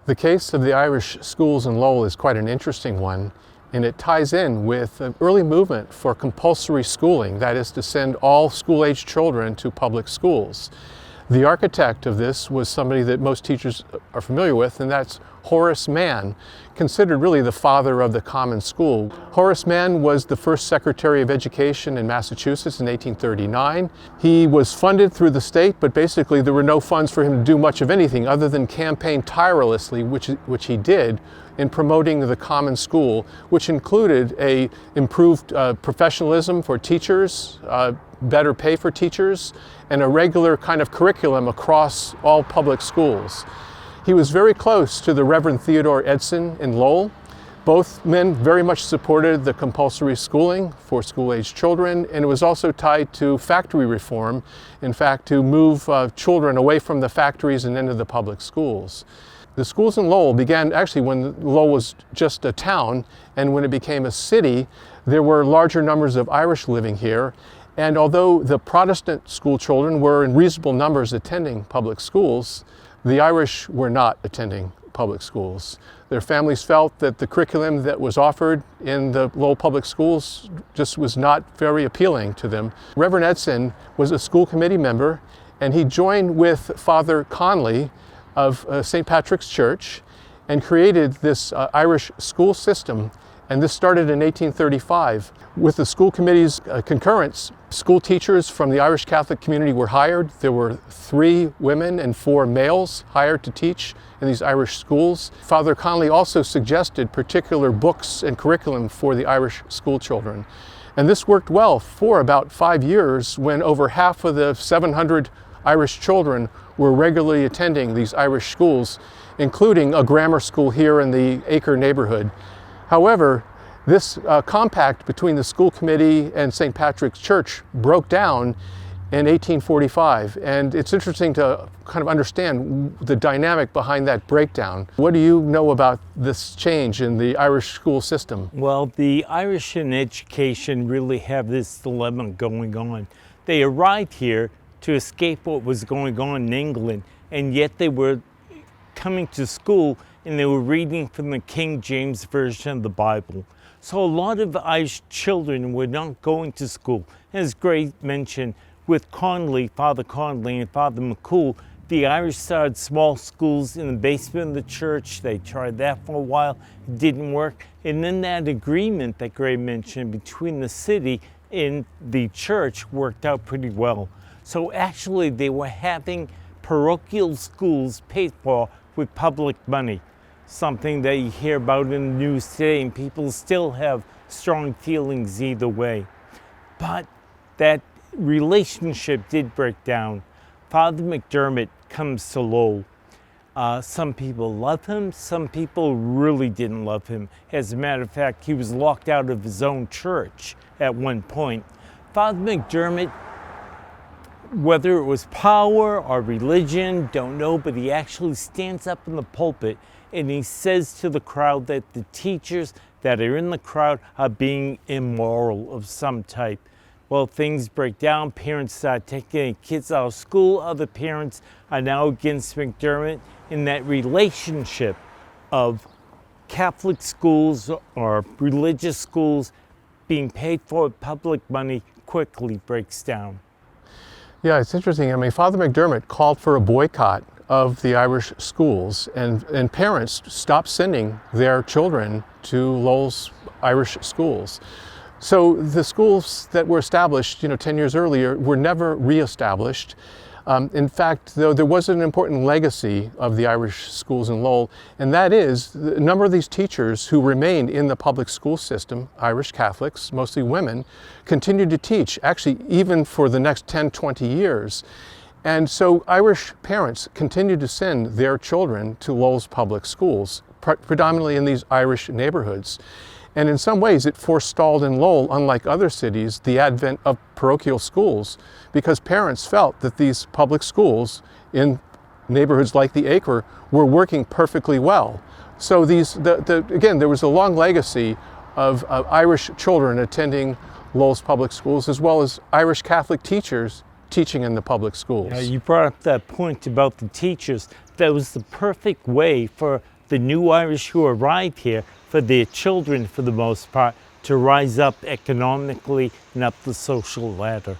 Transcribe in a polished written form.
The case of the Irish schools in Lowell is quite an interesting one, and it ties in with an early movement for compulsory schooling, that is to send all school-age children to public schools. The architect of this was somebody that most teachers are familiar with, and that's Horace Mann, considered really the father of the common school. Horace Mann was the first Secretary of Education in Massachusetts in 1839. He was funded through the state, but basically there were no funds for him to do much of anything other than campaign tirelessly, which he did, in promoting the common school, which included a improved professionalism for teachers, better pay for teachers, and a regular kind of curriculum across all public schools. He was very close to the Reverend Theodore Edson in Lowell. Both men very much supported the compulsory schooling for school-aged children, and it was also tied to factory reform, in fact, to move children away from the factories and into the public schools. The schools in Lowell began actually when Lowell was just a town, and when it became a city, there were larger numbers of Irish living here. And although the Protestant school children were in reasonable numbers attending public schools, the Irish were not attending public schools. Their families felt that the curriculum that was offered in the Lowell public schools just was not very appealing to them. Reverend Edson was a school committee member, and he joined with Father Conley of St. Patrick's Church and created this Irish school system. And this started in 1835. With the school committee's concurrence, school teachers from the Irish Catholic community were hired. There were 3 women and 4 males hired to teach in these Irish schools. Father Conley also suggested particular books and curriculum for the Irish school children. And this worked well for about 5 years, when over half of the 700 Irish children were regularly attending these Irish schools, including a grammar school here in the Acre neighborhood. However, this compact between the school committee and St. Patrick's Church broke down in 1845, and it's interesting to kind of understand the dynamic behind that breakdown. What do you know about this change in the Irish school system? Well, the Irish in education really have this dilemma going on. They arrived here to escape what was going on in England, and yet they were coming to school and they were reading from the King James Version of the Bible. So a lot of Irish children were not going to school. As Gray mentioned, with Conley, Father Conley and Father McCool, the Irish started small schools in the basement of the church. They tried that for a while, it didn't work. And then that agreement that Gray mentioned between the city and the church worked out pretty well. So actually they were having parochial schools paid for with public money, something that you hear about in the news today, and people still have strong feelings either way. But that relationship did break down. Father McDermott comes to Lowell. Some people love him, some people really didn't love him. As a matter of fact, he was locked out of his own church at one point. Father McDermott, whether it was power or religion, don't know, but he actually stands up in the pulpit and he says to the crowd that the teachers that are in the crowd are being immoral of some type. Well, things break down, parents start taking kids out of school, other parents are now against McDermott, and that relationship of Catholic schools or religious schools being paid for with public money quickly breaks down. Yeah, it's interesting. I mean, Father McDermott called for a boycott of the Irish schools, and parents stopped sending their children to Lowell's Irish schools. So the schools that were established, 10 years earlier were never reestablished. In fact, though, there was an important legacy of the Irish schools in Lowell, and that is the number of these teachers who remained in the public school system, Irish Catholics, mostly women, continued to teach, actually even for the next 10, 20 years. And so Irish parents continued to send their children to Lowell's public schools, predominantly in these Irish neighborhoods. And in some ways, it forestalled in Lowell, unlike other cities, the advent of parochial schools, because parents felt that these public schools in neighborhoods like the Acre were working perfectly well. So again, there was a long legacy of Irish children attending Lowell's public schools, as well as Irish Catholic teachers teaching in the public schools. You brought up that point about the teachers. That was the perfect way for the new Irish who arrived here for their children, for the most part, to rise up economically and up the social ladder.